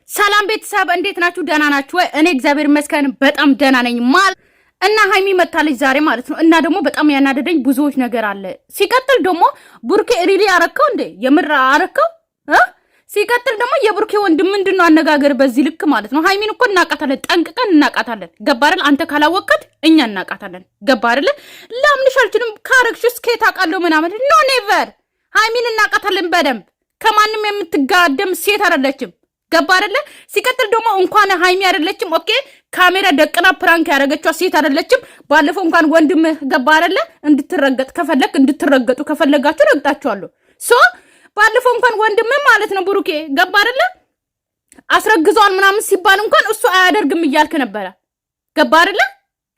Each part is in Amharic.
ሰላም ቤተሰብ እንዴት ናችሁ? ደህና ናችሁ ወይ? እኔ እግዚአብሔር ይመስገን በጣም ደህና ነኝ። እና ሃይሚ መታለች ዛሬ ማለት ነው። እና ደግሞ በጣም ያናደደኝ ብዙዎች ነገር አለ። ሲቀጥል ደግሞ ቡርኬ ሪሊ አረከው እንዴ? የምር አረከው? ሲቀጥል ደግሞ የቡርኬ ወንድም ምንድነው አነጋገር በዚህ ልክ ማለት ነው። ሃይሚን እኮ እናቃታለን፣ ጠንቅቀን እናቃታለን። ገባ አይደል? አንተ ካላወቀት እኛ እናቃታለን። ገባ አይደል? ላምንሽ አልችልም። ካረክሽስ ከየት አውቃለሁ ምናምን ኖ ኔቨር። ሃይሚን እናቃታለን በደንብ። ከማንም የምትጋደም ሴት አይደለችም። ገባ አይደለ? ሲቀጥል ደግሞ እንኳን ሃይሚ አይደለችም ኦኬ፣ ካሜራ ደቅና ፕራንክ ያደረገችው ሴት አይደለችም። ባለፈው እንኳን ወንድም ገባ አይደለ? እንድትረገጥ ከፈለክ እንድትረገጡ ከፈለጋችሁ ረግጣችኋለሁ። ሶ ባለፈው እንኳን ወንድም ማለት ነው ብሩኬ ገባ አይደለ? አስረግዟል ምናምን ሲባል እንኳን እሱ አያደርግም እያልክ ነበረ። ገባ አይደለ?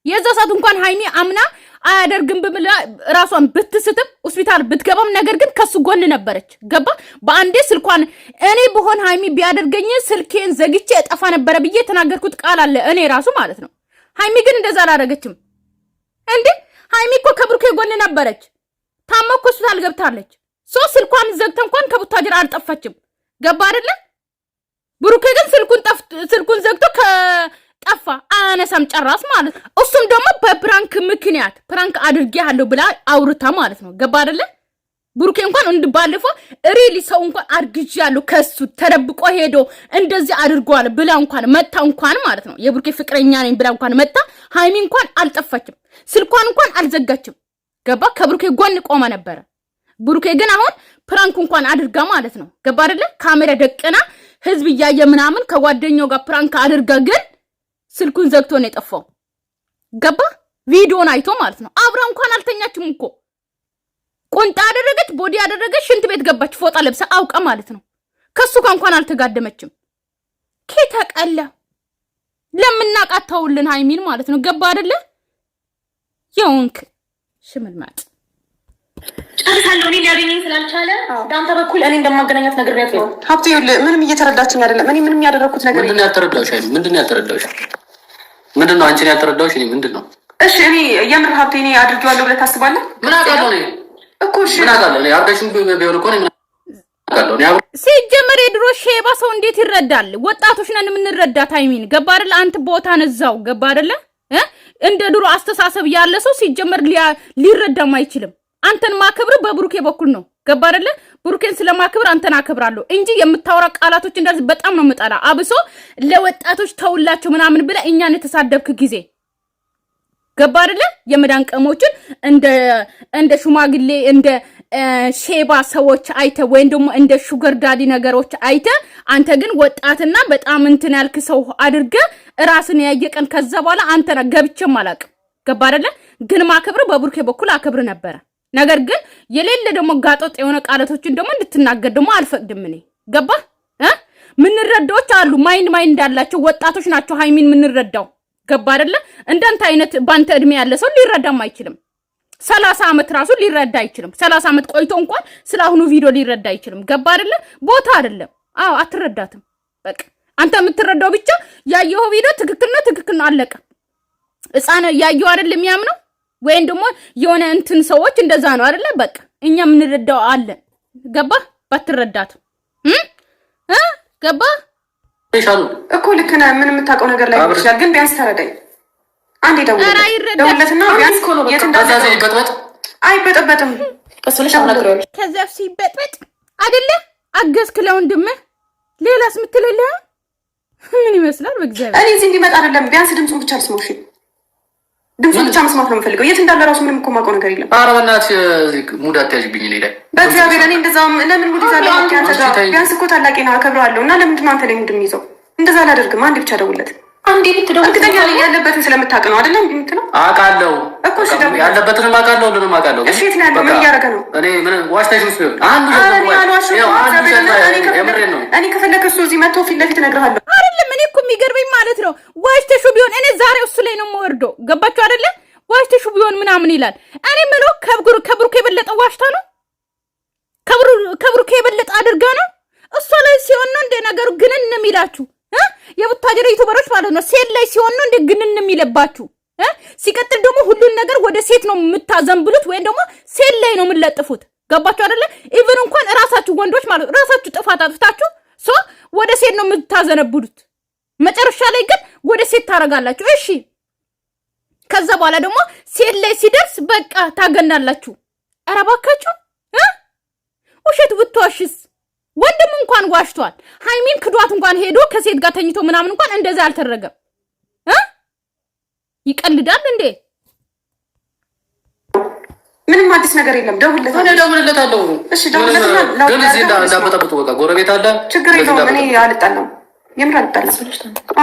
የዛ ሰዓት እንኳን ሃይሚ አምና አያደርግም ብላ ራሷን ብትስትም ሆስፒታል ብትገባም ነገር ግን ከሱ ጎን ነበረች። ገባ? በአንዴ ስልኳን እኔ በሆን ሃይሚ ቢያደርገኝ ስልኬን ዘግቼ እጠፋ ነበረ ብዬ ተናገርኩት ቃል አለ እኔ ራሱ ማለት ነው። ሃይሚ ግን እንደዛ አላደረገችም እንዴ። ሃይሚ እኮ ከብሩኬ ጎን ነበረች። ታመኩ ሆስፒታል ገብታለች። ሶ ስልኳን ዘግተ እንኳን ከቡታጅራ አልጠፋችም። ገባ አይደለ? ብሩኬ ግን ስልኩን ዘግቶ ጠፋ አነሳም ጨራስ ማለት ነው። እሱም ደግሞ በፕራንክ ምክንያት ፕራንክ አድርጌያለሁ ብላ አውርታ ማለት ነው። ገባ አይደለ? ብሩኬ እንኳን ባለፈው ሪሊ ሰው እንኳን አርግጃለሁ ከሱ ተደብቆ ሄዶ እንደዚህ አድርጓል ብላ እንኳን መታ እንኳን ማለት ነው የብሩኬ ፍቅረኛ ነኝ ብላ እንኳን መታ ሃይሚ እንኳን አልጠፋችም። ስልኳን እንኳን አልዘጋችም። ገባ? ከብሩኬ ጎን ቆማ ነበረ። ብሩኬ ግን አሁን ፕራንክ እንኳን አድርጋ ማለት ነው። ገባ አይደለ? ካሜራ ደቅና ህዝብ እያየ ምናምን ከጓደኛው ጋር ፕራንክ አድርጋ ግን ስልኩን ዘግቶ ነው የጠፋው። ገባ? ቪዲዮን አይቶ ማለት ነው። አብራ እንኳን አልተኛችም እኮ ቁንጣ አደረገች፣ ቦዲ አደረገች፣ ሽንት ቤት ገባች ፎጣ ለብሳ አውቃ ማለት ነው። ከሱ ጋር እንኳን አልተጋደመችም። ከተቀላ ለምናቃታውልን ሃይሚን ማለት ነው። ገባ አይደለ? የውንክ ሽምልማጥ ጨርሳለሁ። እኔ ሊያገኘኝ ስላልቻለ ዳንተ በኩል እኔ እንደማገናኛት ነግሬያት ነው። ሀብቴ ምንም እየተረዳችኝ አይደለም። እኔ ምንም ያደረኩት ነገር ምንድን ነው ያልተረዳሁሽ? ምንድን ነው ያልተረዳሁሽ? ምንድን ነው አንቺን ያልተረዳሁሽ? እኔ ምንድን ነው? እሺ እኔ የምር ሀብቴ እኔ አድርጌዋለሁ ብለህ ታስባለህ? ምን አውቃለሁ እኔ እኮ እሺ ምን አውቃለሁ እኔ አርገሽም ቢሆን እኮ ነው ምን አውቃለሁ እኔ ሲጀመር የድሮ ሼባ ሰው እንዴት ይረዳል? ወጣቶች ነን የምንረዳት ሃይሚን። ገባ አይደለ? አንተ ቦታ ነዛው ገባ አይደለ? እንደ ድሮ አስተሳሰብ ያለ ሰው ሲጀመር ሊረዳም አይችልም። አንተን ማከብር በብሩኬ በኩል ነው። ገባ አይደለ? ብሩኬን ስለማከብር አንተን አከብራለሁ እንጂ የምታወራ ቃላቶች እንደዚህ በጣም ነው የምጠላ። አብሶ ለወጣቶች ተውላቸው ምናምን ብለ እኛን የተሳደብክ ጊዜ ገባ አይደለ? የመዳን ቀሞችን እንደ ሹማግሌ እንደ ሼባ ሰዎች አይተ ወይም ደግሞ እንደ ሹገር ዳዲ ነገሮች አይተ አንተ ግን ወጣትና በጣም እንትን ያልክ ሰው አድርገ ራስን ያየቀን ከዛ በኋላ አንተና ገብቼም አላቅም። ገባ አይደለ? ግን ማከብር በብሩኬ በኩል አከብር ነበረ። ነገር ግን የሌለ ደግሞ ጋጦጥ የሆነ ቃላቶችን ደግሞ እንድትናገር ደግሞ አልፈቅድም እኔ። ገባ? ምንረዳዎች አሉ ማይንድ እንዳላቸው ወጣቶች ናቸው ሃይሚን ምንረዳው። ገባ አይደለ? እንዳንተ አይነት ባንተ እድሜ ያለ ሰው ሊረዳም አይችልም። 30 አመት ራሱ ሊረዳ አይችልም። 30 አመት ቆይቶ እንኳን ስላሁኑ ቪዲዮ ሊረዳ አይችልም። ገባ አይደለ? ቦታ አይደለም። አዎ አትረዳትም። በቃ አንተ የምትረዳው ብቻ ያየው ቪዲዮ ትክክል ነው አለቀ። ህፃን ያየው አይደለም የሚያምነው ወይም ደግሞ የሆነ እንትን ሰዎች እንደዛ ነው አይደለ? በቃ እኛ ምንረዳው አለን። ገባ? ባትረዳት ገባ እኮ ልክ ነህ። ምን የምታውቀው ነገር ላይ ይችላል፣ ግን ቢያንስ ተረዳኝ። አንዴ ደውለትና ቢያንስ ኮሎ የት እንዳዘዘ ይበጥበጥ አይበጥበጥም። ከሱልሽ አናግረዋለሁ። ከዛ ሲበጥበጥ አይደለ? አገዝክ ለወንድምህ። ሌላስ ምትለለህ ምን ይመስላል? በእግዚአብሔር እኔ እዚህ እንዲመጣ አይደለም፣ ቢያንስ ድምፁን ብቻ ልስማው። እሺ ድምፁን ብቻ መስማት ነው የምፈልገው። የት እንዳለ ራሱ ምንም እኮ የማውቀው ነገር የለም። ኧረ በእናትሽ ሙድ አትያዥብኝ እኔ ላይ በእግዚአብሔር። እኔ እንደዛም ለምን ሙድ ይዛለሁ? ቢያንስ እኮ ታላቄ ነው፣ አከብረዋለሁ። እና ለምንድን ነው አንተ ላይ ሙድ የሚይዘው? እንደዛ አላደርግም። አንዴ ብቻ ደውለት። አንዴ ብትደውል እርግጠኛ ነኝ ያለበትን ስለምታውቅ ነው አይደለም የምትለው? አውቃለሁ እኮ እሺ ደውል። ያለበትንም አውቃለሁ፣ ሁሉንም አውቃለሁ። እሺ የት ነው ያለው? ምን እያደረገ ነው? እኔ ምን ዋሽተሽ ነው ሲሆን አንዱ እኔ ከፈለክ እሱ እዚህ መጥቶ ፊት ለፊት እነግርሃለሁ። አይደለም እኔ እኮ የሚገርመኝ ማለት ነው ዋሽተሹ ቢሆን እኔ ዛሬ እሱ ላይ ነው የምወርደው። ገባችሁ አይደለ? ዋሽተሹ ቢሆን ምናምን ይላል። እኔ ምለው ከብሩኬ የበለጠ ዋሽታ ነው? ከብሩኬ የበለጠ አድርጋ ነው? እሷ ላይ ሲሆን ነው እንደ ነገሩ ግንን የሚላችሁ የቡታጀራ ዩቲዩበሮች ማለት ነው። ሴት ላይ ሲሆን ነው እንደ ግንን የሚለባችሁ። ሲቀጥል ደግሞ ሁሉን ነገር ወደ ሴት ነው የምታዘንብሉት ወይም ደግሞ ሴት ላይ ነው የምትለጥፉት። ገባችሁ አይደለ? ኢቭን እንኳን ራሳችሁ ወንዶች ማለት ራሳችሁ ጥፋት አጥፍታችሁ ሶ ወደ ሴት ነው የምታዘነብሉት። መጨረሻ ላይ ግን ወደ ሴት ታረጋላችሁ። እሺ ከዛ በኋላ ደግሞ ሴት ላይ ሲደርስ በቃ ታገናላችሁ። ኧረ እባካችሁ ውሸት ብትዋሽስ? ወንድም እንኳን ዋሽቷል። ሃይሚን ክዷት እንኳን ሄዶ ከሴት ጋር ተኝቶ ምናምን እንኳን እንደዛ አልተደረገም። ይቀልዳል እንዴ? ምንም አዲስ ነገር የለም። ደውልለታለሁ። እሺ ደውልለታለሁ። ግን እዚህ እንዳበጠብጡ በቃ ጎረቤት አለ። ችግር የለውም። እኔ አልጣላም፣ የምር አልጣላም።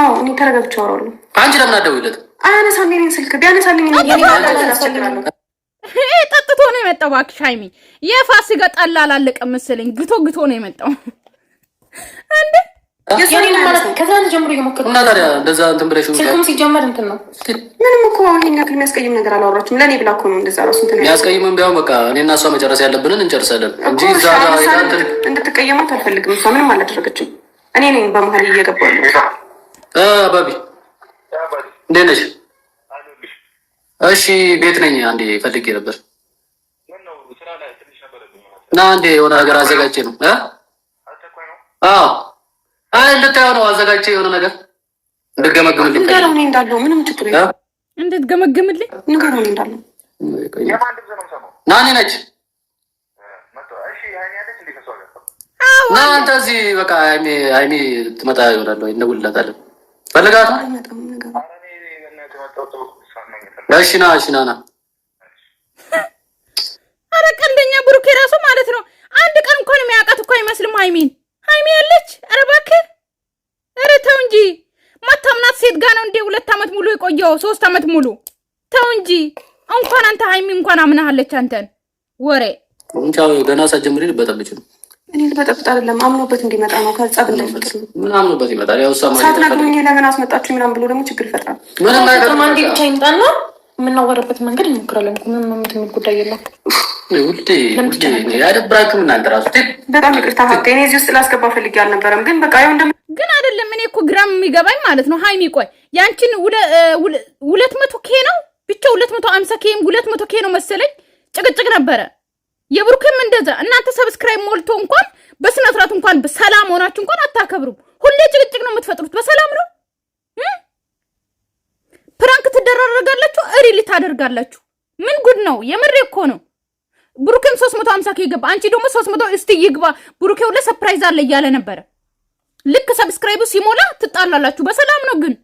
አዎ እኔ ተረጋግቼ አወራለሁ። አንቺ ለምን አትደውይለት? አያነሳም የእኔን ስልክ። ቢያነሳልኝ ጠጥቶ ነው የመጣው። እባክሽ ሃይሚ የፋሲካ ጠላ አላለቀም መሰለኝ። ግቶ ነው የመጣው እንዴ? ከዛን ጀምሮ እየሞከርኩ እና ታዲያ እንደዛ እንትን ብለሽ ስልኩም ሲጀመር እንትን ነው። ምንም እኮ ይሄን ያክል የሚያስቀይም ነገር አላወራችም። ለእኔ ብላ እኮ ነው እንደዛ ራሱ እንትን የሚያስቀይምም ቢሆን በቃ እኔና እሷ መጨረስ ያለብንን እንጨርሳለን እንጂ እዛ እንድትቀየማት አልፈልግም። እሷ ምንም አላደረገችም። እኔ ነኝ በመሀል እየገባሁ ባቢ እንዴት ነሽ? እሺ ቤት ነኝ። አንዴ ፈልጌ ነበር እና አንዴ የሆነ ነገር አዘጋጅቼ ነው እንድታየው ነው አዘጋጅቼ የሆነ ነገር እንድትገመግምልኝ እንዳለው ምንም ችግር የለም። እንድትገመግምልኝ ንገረው እንዳለው ናኒ ነች። እና አንተ እዚህ በቃ ሃይሚ ትመጣ ይሆናል ወይ እንደውልላታለን። ፈልጋት እሺ ና ኧረ ቀልደኛ ብሩኬ ራሱ ማለት ነው። አንድ ቀን እንኳን የሚያውቃት እኮ አይመስልም ሃይሚ ያለች። ኧረ እባክህ ኧረ ተው እንጂ። ማታምናት ሴት ጋር ነው እንዴ 2 ዓመት ሙሉ የቆየው? 3 ዓመት ሙሉ ተው እንጂ። እንኳን አንተ ሃይሚ እንኳን አምናሃለች አንተን ወሬ እንቻው ገና ሳጀምሪ ልበጠብጭ ነው። እኔ ልበጠብጥ አይደለም አምኖበት እንዲመጣ ነው። ከጸብ እንዳይፈጥር ነው። ምን አምኖበት ይመጣል? ያው ሰማኝ ሳትነግሩኝ ለምን አስመጣችሁ ምናምን ብሎ ደግሞ ችግር ይፈጥራል። ምንም ነገር ማንዲ ብቻ ይምጣና የምናወራበት መንገድ እንሞክራለን። ምንም የምትል ጉዳይ የለም። ውዴ ያደብራችሁ እናንተ ራሱ በጣም ይቅርታ ሀቅ እኔ እዚህ ውስጥ ላስገባ ፈልጌ አልነበረም። ግን በቃ ይሁን ግን አይደለም። እኔ እኮ ግራም የሚገባኝ ማለት ነው ሃይሚ ቆይ ያንቺን 200K ነው ብቻ 250K 200K ነው መሰለኝ ጭቅጭቅ ነበረ። የብሩክም እንደዛ እናንተ ሰብስክራይብ ሞልቶ እንኳን በስነ ስርዓት እንኳን በሰላም ሆናችሁ እንኳን አታከብሩም። ሁሌ ጭቅጭቅ ነው የምትፈጥሩት። በሰላም ነው ፕራንክ ትደራረጋላችሁ፣ ሪሊ ታደርጋላችሁ። ምን ጉድ ነው? የምሬ እኮ ነው። ብሩክም 350K ገባ፣ አንቺ ደግሞ 300 እስቲ ይግባ። ብሩክ ሁሉ ሰርፕራይዝ አለ እያለ ነበረ። ልክ ሰብስክራይቡ ሲሞላ ትጣላላችሁ። በሰላም ነው ግን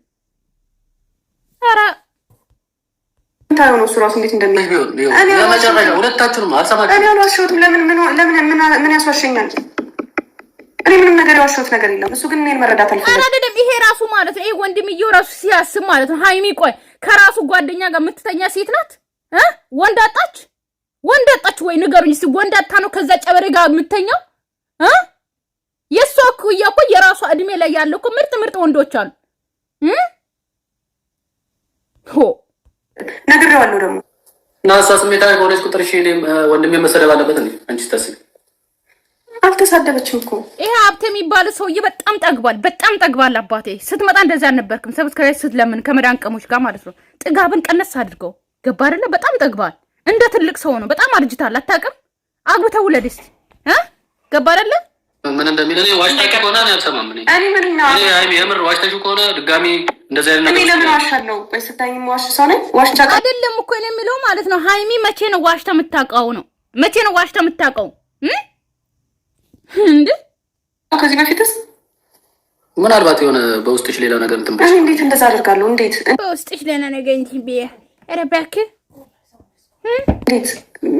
ኧረ ታዩ ነው ሱራስ እንዴት እንደሚሆን እኔ ለማጨረሻ ሁለታችሁንም አልሰማችሁም። እኔ አልዋሸሁትም። ለምን ያስዋሸኛል? እኔ ምንም ነገር ያዋሸሁት ነገር የለም። እሱ ግን እኔን መረዳት አልፈልግም። አይደለም ይሄ ራሱ ማለት ነው። ይሄ ወንድምየው ራሱ ሲያስብ ማለት ነው። ሃይሚ ቆይ ከራሱ ጓደኛ ጋር የምትተኛ ሴት ናት? ወንድ አጣች ወይ ንገሩኝ እስቲ። ወንድ አጣ ነው ከዛ ጨበሬ ጋር የምትተኛው? የሷ እኩያ እኮ የራሷ እድሜ ላይ ያለው እኮ ምርጥ ወንዶች አሉ። ነግሬዋለሁ ደግሞ እና እሷ ስሜታዊ ከሆነች ቁጥር እሺ ወንድሜ መሰደብ አለበት እንዴ? አንቺ ታስቢ። አልተሳደበችም እኮ ይሄ ሀብቴ የሚባል ሰውዬ በጣም ጠግቧል። አባቴ ስትመጣ እንደዛ አልነበርክም። ሰብስክራይብ ስትለምን ከመዳን ቀሞች ጋር ማለት ነው። ጥጋብን ቀነስ አድርገው ገባ አይደለ? በጣም ጠግቧል። እንደ ትልቅ ሰው ነው። በጣም አርጅታል። አታውቅም? አግብተው ውለድ እስቲ ገባ አይደለ? ምን እንደሚል ዋሽታችሁ ከሆነ እኔ አልሰማም። እኔ የምር ዋሽታችሁ ከሆነ ድጋሚ እንደዛ አይነት ነገር ለምን ዋሻለሁ? ወይ ስታኝ ዋሽ ሰው ነኝ? ዋሽታ አይደለም እኮ እኔ የምለው ማለት ነው። ሃይሚ መቼ ነው ዋሽታ የምታውቀው ነው? መቼ ነው ዋሽታ የምታውቀው እንዴ? ከዚህ በፊትስ ምናልባት የሆነ በውስጥሽ ሌላ ነገር እንትን ብለሽ እንዴት እንደዛ አደርጋለሁ? እንዴት በውስጥሽ ሌላ ነገር እንትን ብዬ ኧረ እባክህ እንዴት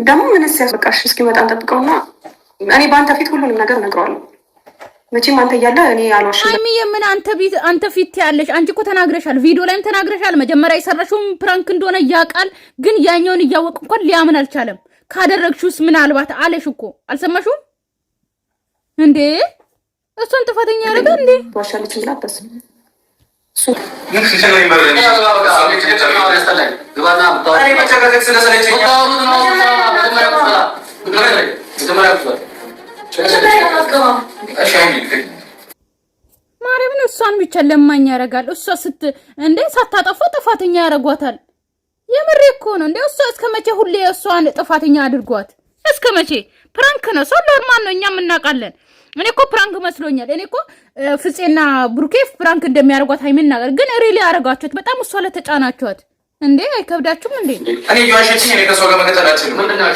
ደግሞ ምንስ ያስበቃሽ? እስኪመጣ እንጠብቀውና እኔ በአንተ ፊት ሁሉንም ነገር እነግረዋለሁ። መቼም አንተ እያለ እኔ አልዋሽም። ሃይሚ የምን አንተ ፊት ያለሽ አንቺ እኮ ተናግረሻል፣ ቪዲዮ ላይም ተናግረሻል። መጀመሪያ የሰራሽውም ፕራንክ እንደሆነ ያውቃል፣ ግን ያኛውን እያወቅ እንኳን ሊያምን አልቻለም። ካደረግሽውስ ምናልባት አለሽ እኮ አልሰማሽውም እንዴ? እሷን ጥፋተኛ ያደረገ እንዴ? ዋሻለች ብላ አታስ ማርያምን እሷን ብቻ ለማኝ ያደርጋል። እሷ እንዴ ሳታጠፋ ጥፋተኛ ያደርጓታል። የምሬ እኮ ነው እንዴ። እሷ እስከ መቼ ሁሌ እሷን ጥፋተኛ አድርጓት? እስከ መቼ? ፕራንክ ነው። ሰው ኖርማል ነው፣ እኛም እናውቃለን። እኔ እኮ ፕራንክ መስሎኛል። እኔ እኮ ፍፄና ብሩኬ ፕራንክ እንደሚያደርጓት ሃይሚን ነገር ግን ሪሊ ያደርጋችኋት በጣም እሷ ለተጫናችኋት እንዴ አይከብዳችሁም እንዴ? እኔ ጆአሽቲ እኔ ከሷ ጋር መቀጠል አልችልም። ምንድነው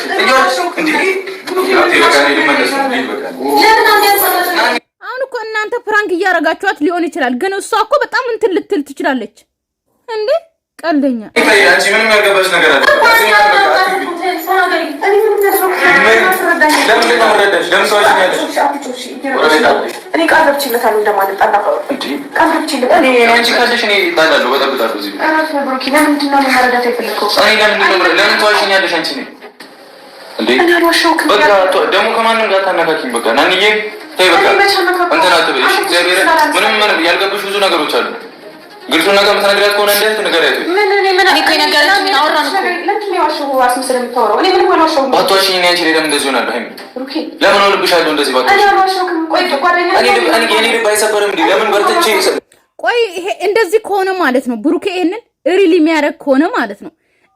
አሁን እኮ እናንተ ፕራንክ እያደረጋችኋት ሊሆን ይችላል፣ ግን እሷ እኮ በጣም እንትን ልትል ትችላለች እንዴ። ቀልደኛ አንቺ ምንም ያልገባሽ ነገር አለ። እኔ ቃል ገብቼለታለሁ እንደማልጣላ ቃል ገብቼለታለሁ። አንቺ ካለሽ እኔ እጣላለሁ፣ በጠብጣለሁ። እዚህ ለምንድን ነው መረዳት የፈለከው? ለምን ተዋሽኛለሽ አንቺ? እንዴ በቃ ደግሞ ከማንም ጋር ታነካኪኝ። በቃ ናንዬ ተይ፣ በቃ እንትን አትበይ። እግዚአብሔር ምንም ያልገቡሽ ብዙ ነገሮች አሉ። ግልጹ ነገር ምትነግሪያት ከሆነ እንዴት ትነግሪያት? ባትዋሽኝ እኔ አንቺ ላይ ለምን እንደዚህ ሆናለሁ? ሃይሚ ለምን እሆንብሻለሁ እንደዚህ? የኔ ልብ አይሰበርም እንዴ? ለምን በርትቼ ቆይ ይሄ እንደዚህ ከሆነ ማለት ነው ብሩኬ ይሄንን ሪሊ የሚያደርግ ከሆነ ማለት ነው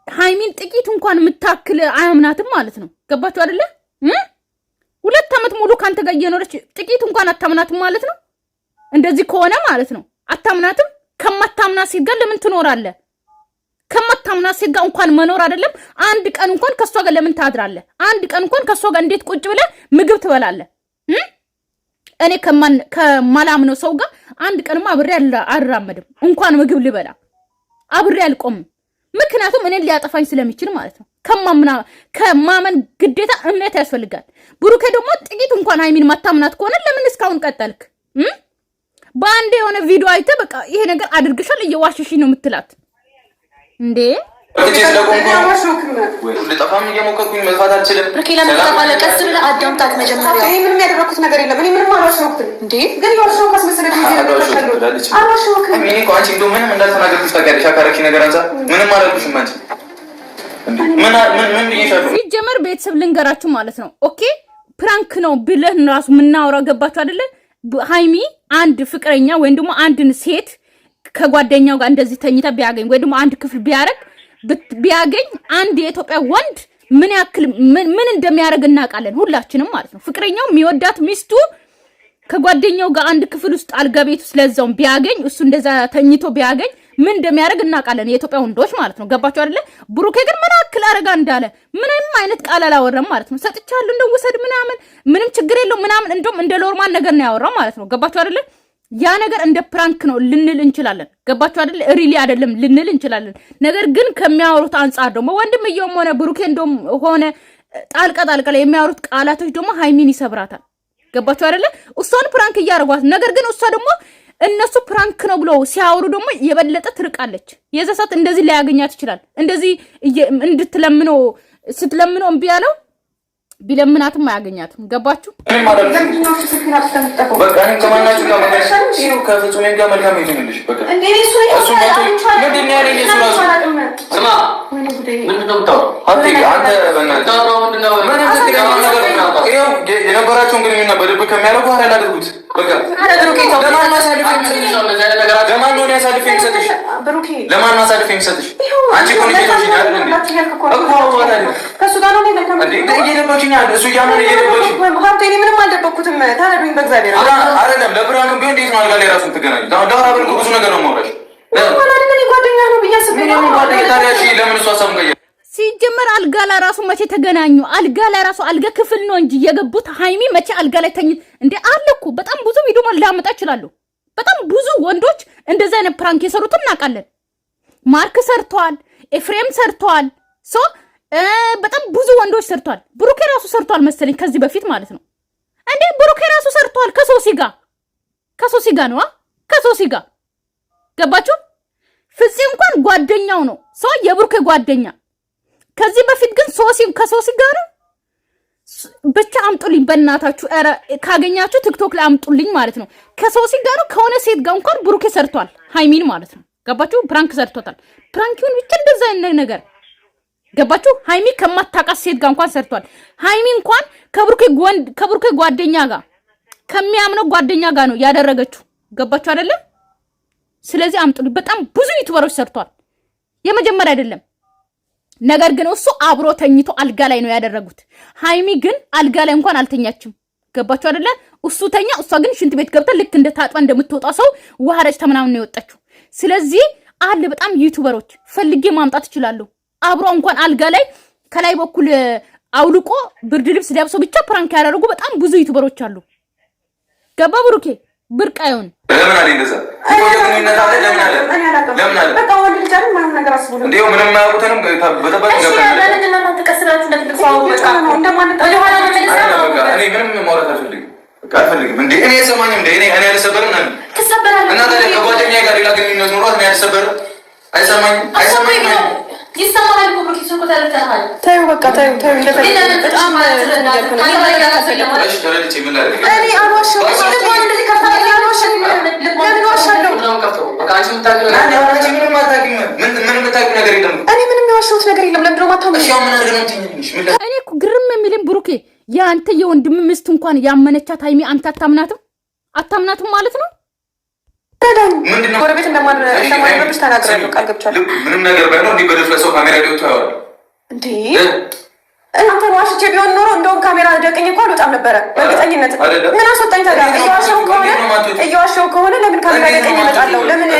ሃይሚን ጥቂት እንኳን የምታክል አያምናትም ማለት ነው። ገባችሁ አይደለ? 2 ዓመት ሙሉ ካንተ ጋር እየኖረች ጥቂት እንኳን አታምናትም ማለት ነው። እንደዚህ ከሆነ ማለት ነው አታምናትም። ከማታምናት ሴት ጋር ለምን ትኖራለህ? ከማታምናት ሴት ጋር እንኳን መኖር አይደለም አንድ ቀን እንኳን ከሷ ጋር ለምን ታድራለህ? አንድ ቀን እንኳን ከሷ ጋር እንዴት ቁጭ ብለህ ምግብ ትበላለህ? እኔ ከማላምነው ሰው ጋር አንድ ቀንማ አብሬ አልራመድም፣ እንኳን ምግብ ልበላ አብሬ አልቆምም። ምክንያቱም እኔን ሊያጠፋኝ ስለሚችል ማለት ነው። ከማመን ግዴታ እምነት ያስፈልጋል። ብሩኬ ደግሞ ጥቂት እንኳን ሃይሚን ማታምናት ከሆነ ለምን እስካሁን ቀጠልክ? በአንድ የሆነ ቪዲዮ አይተ በቃ ይሄ ነገር አድርግሻል እየዋሽሽ ነው የምትላት እንዴ? ልጠፋም እየሞከርኩኝ መጥፋት አልችልም። ቀስ ብለህ አዳምጣት መጀመሪያ። እኔ ምንም ያደረኩት ነገር የለም። እኔ ምንም አልዋሸሁትም እንዴ። ግን የዋሸሁት አስመስለኝ ጊዜ አልዋሸሁትም። እኔ እኮ አንቺ እንደው ምንም እንዳልተናገርኩሽ ታውቂያለሽ። አካረክሽ ነገር አንፃ ምንም አላልኩሽም። አንቺ ምን ብዬሻለሁ? ሲጀመር ቤተሰብ ልንገራችሁ ማለት ነው። ኦኬ ፕራንክ ነው ብለህ ራሱ የምናወራው ገባችሁ አይደለ? ሃይሚ አንድ ፍቅረኛ ወይም ደግሞ አንድን ሴት ከጓደኛው ጋር እንደዚህ ተኝታ ቢያገኝ ወይ ደግሞ አንድ ክፍል ቢያገኝ አንድ የኢትዮጵያ ወንድ ምን ያክል ምን እንደሚያደርግ እናውቃለን ሁላችንም ማለት ነው። ፍቅረኛው የሚወዳት ሚስቱ ከጓደኛው ጋር አንድ ክፍል ውስጥ አልጋ ቤት ውስጥ ለዛውም ቢያገኝ እሱ እንደዛ ተኝቶ ቢያገኝ ምን እንደሚያደርግ እናውቃለን የኢትዮጵያ ወንዶች ማለት ነው። ገባችሁ አይደለ? ብሩኬ ግን ምን ያክል አረጋ እንዳለ ምንም አይነት ቃል አላወራም ማለት ነው። ሰጥቻለሁ እንደው ውሰድ ምንም ችግር የለው ምናምን እንደውም እንደ ኖርማል ነገር ነው ያወራው ማለት ነው። ገባችሁ አይደለ? ያ ነገር እንደ ፕራንክ ነው ልንል እንችላለን። ገባችሁ አይደለ? ሪሊ አይደለም ልንል እንችላለን። ነገር ግን ከሚያወሩት አንፃር ደግሞ ወንድምየውም ሆነ ብሩኬ እንደውም ሆነ ጣልቃ ላይ የሚያወሩት ቃላቶች ደግሞ ሃይሚን ይሰብራታል። ገባችሁ አይደለ? እሷን ፕራንክ እያደረጓት ነገር ግን እሷ ደግሞ እነሱ ፕራንክ ነው ብሎ ሲያወሩ ደግሞ የበለጠ ትርቃለች። የዛ ሰዓት እንደዚህ ላያገኛት ይችላል። እንደዚህ እንድትለምነው ስትለምነው እምቢ ያለው ቢለምናትም አያገኛትም። ገባችሁ? በቃ እኔ ከማናችሁ ጋር መገናኘት ከፍጹም ጋር መልካም ይሁንልሽ። በቃ የነበራቸውን ግንኙነት በድብቅ ከሚያደርጉ ኋላ ላድርጉት። ለማን ነው ያሳልፍ የሚሰጥሽ? ለማን ነው አሳልፍ የሚሰጥሽ? አንቺ እኮ ጌቶች እሱ እያመነ እየደበችኝ ምንም አልደበኩትም። ታረዱኝ በእግዚአብሔር አይደለም። ለብርሃኑ ቢሆን እንዴት ነው አልጋ ላይ ራሱን ትገናኙ? ዳራ በልኩ ብዙ ነገር ነው ማውራሽ። ጓደኛ ነው ብያስብ ለምን እሱ ሀሳቡን ቀየረ? ሲጀመር አልጋ ላይ ራሱ መቼ ተገናኙ? አልጋ ላይ ራሱ አልጋ ክፍል ነው እንጂ የገቡት ሃይሚ መቼ አልጋ ላይ ተኝ እንዴ? አለኩ በጣም ብዙ ቪዲዮ ላመጣ ይችላሉ። በጣም ብዙ ወንዶች እንደዛ አይነት ፕራንክ የሰሩት እናውቃለን። ማርክ ሰርቷል፣ ኤፍሬም ሰርቷል፣ በጣም ብዙ ወንዶች ሰርቷል። ብሩኬ ራሱ ሰርቷል መሰለኝ ከዚህ በፊት ማለት ነው እንዴ? ብሩኬ ራሱ ሰርቷል ከሶሲ ጋር ነው ከሶሲ ጋር ገባችሁ? ፍፄ እንኳን ጓደኛው ነው የብሩኬ ጓደኛ። ከዚህ በፊት ግን ከሶሲ ጋር ብቻ አምጡልኝ በእናታችሁ። ኧረ ካገኛችሁ ቲክቶክ ላይ አምጡልኝ ማለት ነው። ከሶሲ ጋር ከሆነ ሴት ጋር እንኳን ብሩኬ ሰርቷል ሃይሚን ማለት ነው። ገባችሁ? ፕራንክ ሰርቶታል። ፕራንኪውን ብቻ እንደዛ አይነት ነገር ገባችሁ? ሃይሚ ከማታውቃት ሴት ጋር እንኳን ሰርቷል። ሃይሚ እንኳን ከብሩኬ ጓደኛ ጋር ከሚያምነው ጓደኛ ጋር ነው ያደረገችው። ገባችሁ አይደለ? ስለዚህ አምጡልኝ። በጣም ብዙ ዩቲዩበሮች ሰርቷል። የመጀመሪያ አይደለም። ነገር ግን እሱ አብሮ ተኝቶ አልጋ ላይ ነው ያደረጉት። ሃይሚ ግን አልጋ ላይ እንኳን አልተኛችም። ገባችሁ አይደለ? እሱ ተኛ፣ እሷ ግን ሽንት ቤት ገብታ ልክ እንደ ታጥባ እንደምትወጣ ሰው ውሃ ረጭታ ምናምን ነው የወጣችው። ስለዚህ አለ በጣም ዩቲዩበሮች ፈልጌ ማምጣት ይችላሉ። አብሮ እንኳን አልጋ ላይ ከላይ በኩል አውልቆ ብርድ ልብስ ለብሶ ብቻ ፕራንክ ያደረጉ በጣም ብዙ ዩቲዩበሮች አሉ። ገባ ብሩኬ? ብርቅ አይሆን ለምን አለ እንደዛ ለምን አለ በቃ ወንድ ልጅ አይደል ምንም ነገር አስቡልኝ እንዴ ምንም ማያውቁትንም በተባለ ገባኝ እኔ ምንም ማውራት አልፈልግም እንዴ እኔ ሰማኝ እንዴ እኔ አልሰበርም ነኝ ተሰበራለህ እና ታዲያ ከጓደኛዬ ጋር ሌላ ግንኙነት ኖሯት እኔ አልሰበርም አይሰማኝ ይሰማሃል እኮ ብሩክ ይሰማል ተረታሃል ታዩ በቃ ታዩ በጣም እኔ አልዋሸሁም እንደዚህ ከፋለ አልዋሸሁም ለምን ዋሻለሁ እኔ ምንም የዋሸሁት ነገር የለም ለምንድን ነው የማታምነው እኔ እኮ ግርም የሚለኝ ብሩኬ ያንተ የወንድም ሚስት እንኳን ያመነቻት ሃይሚ አንተ አታምናትም ማለት ነው ምንድነው ጎረቤት እንደማንረብሽ ተናግረን ቃል ገብቻለሁ ምንም ነገር ባይኖር እንዲህ በደፍረህ ሰው ካሜራ ገብቶ ያወራል እንዴ እናንተ ዋሽቼ ቢሆን ኖሮ እንደውም ካሜራ ደቀኝ እንኳን አልወጣም ነበረ በእርግጠኝነት ምን አስወጣኝ ታዲያ እየዋሸሁ ከሆነ ለምን ካሜራ ደቀኝ እመጣለሁ ለምን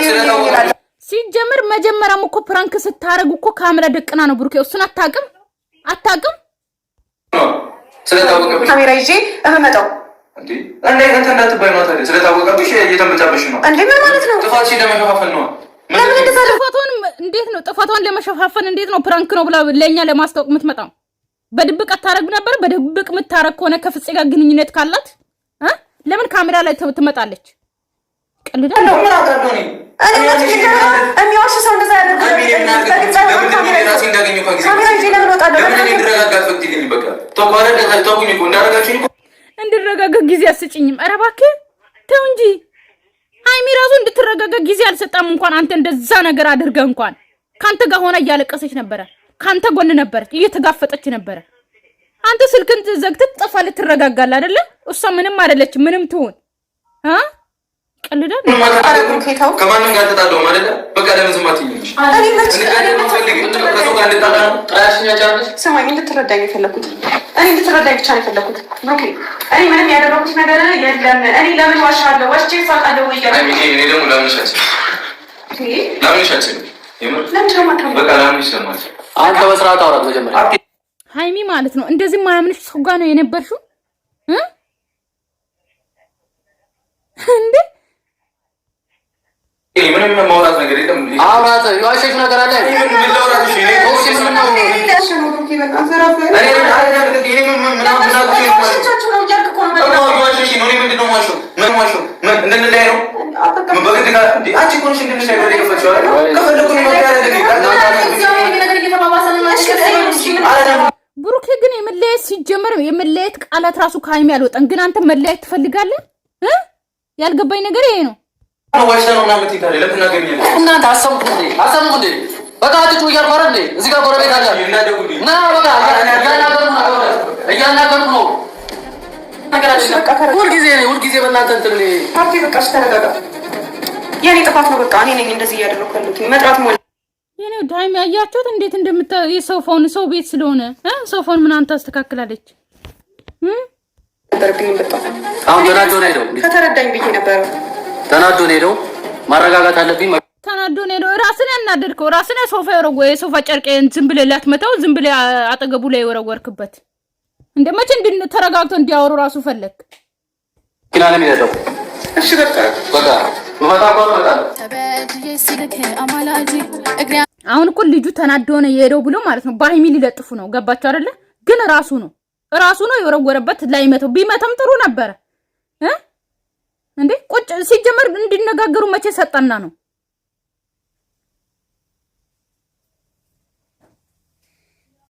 ይላል ሲጀምር መጀመሪያም እኮ ፕራንክ ስታረጉ እኮ ካሜራ ደቅና ነው ብሩኬ እሱን አታውቅም ስለታወቀ ካሜራ ይዤ እመጣው እንዴ እንዴት እንዳትባይ ነው ታዲያ ስለታወቀብሽ እየተመጣበሽ ነው እንዴ ምን ማለት ነው ጥፋትሽ ለመሸፋፈን ነው ለምን እንደዛ ጥፋቷን እንዴት ነው ጥፋቷን ለመሸፋፈን እንዴት ነው ፕራንክ ነው ብላ ለኛ ለማስታወቅ የምትመጣው በድብቅ አታረግ ነበር በድብቅ የምታረግ ከሆነ ከፍፄ ጋር ግንኙነት ካላት ለምን ካሜራ ላይ ትመጣለች ቀልዳ ነው ምን አቀርዶኝ የሚዋሽ ሰው እንደዛ ያደርጋል ካሜራ ይዤ ለምን ወጣለሁ ለምን እንድረጋጋት ፈቅጂልኝ በቃ ተቋረጠ እንዳረጋችሁ እንድረጋጋ ጊዜ አስጭኝም። ኧረ እባክህ ተው እንጂ ሃይሚ ራሱ እንድትረጋጋ ጊዜ አልሰጣም። እንኳን አንተ እንደዛ ነገር አድርገህ እንኳን ካንተ ጋር ሆና እያለቀሰች ነበረ። ካንተ ጎን ነበረች፣ እየተጋፈጠች ነበረ። አንተ ስልክን ዘግተህ ትጠፋለህ፣ ትረጋጋለህ አይደለ? እሷ ምንም አይደለችም። ምንም ትሁን ቀልዳ ከማንም ጋር ተጣለው ማለት በቃ ለምን ዝም አትይኝሽ? ስማኝ እንድትረዳኝ የፈለኩት እኔ እንድትረዳኝ ብቻ ነው የፈለኩት። ኦኬ እኔ ምንም ያደረኩት ነገር የለም። እኔ ለምን ዋሻለሁ? ዋሽቼ ሳቃለሁ ወይ ያለ እኔ ደግሞ ለምን ሻች የምር በቃ ለምን ይሰማል? አንተ በስርዓት አውራት መጀመሪያ ሃይሚ ማለት ነው። እንደዚህ ማያምንሽ ሰው ጋር ነው የነበርሽው እንዴ? ምንም ማውራት ነገር የለም። አውራት ያሸሽ ነገር አለ። ምን ላውራሽ? ብሩኬ ግን የመለየት ሲጀመር የመለየት ቃላት ራሱ ከሃይሚ አልወጣም። ግን አንተ መለየት ትፈልጋለህ? ያልገባኝ ነገር ይሄ ነው። እናንተ አሰሙ እንዴ? በቃ አትጩ እያልኩ አይደል እንዴ? እዚህ ጋር ጎረቤት አለ እና በቃ እያናገርኩ ነው። ሁልጊዜ በእናንተ እንትን በቃ ተረጋጋ። የኔ ጥፋት ነው። በቃ እኔ ነኝ እንደዚህ እያደረኩ ያለሁት መጥራት ማለት የኔ ዳይም ያያችሁት እንዴት የሶፋውን ሰው ቤት ስለሆነ ሶፋውን ምን አንተ አስተካክላለች ነበርብኝ። በጣም አሁን ተናዶ ነው ሄደው ከተረዳኝ ብዬ ነበር። ተናዶ ነው ሄደው ማረጋጋት አለብኝ። ተናዶ ነው ሄደው ራስን ያናደድከው ራስን ሶፋ የሶፋ ጨርቄን ዝም ብለህ ላትመታው ዝም ብለህ አጠገቡ ላይ ወረወርክበት። እንደመቼ ተረጋግቶ እንዲያወሩ ራሱ ፈለክ ኪናለ የሚሄደው እሺ በቃ አሁን እኮ ልጁ ተናዶ ነው የሄደው ብሎ ማለት ነው። በሃይሚ ሊለጥፉ ነው። ገባችሁ አይደለ? ግን ራሱ ነው የወረወረበት። ላይ መተው ቢመታም ጥሩ ነበር እንዴ? ቁጭ ሲጀመር እንዲነጋገሩ መቼ ሰጠና ነው?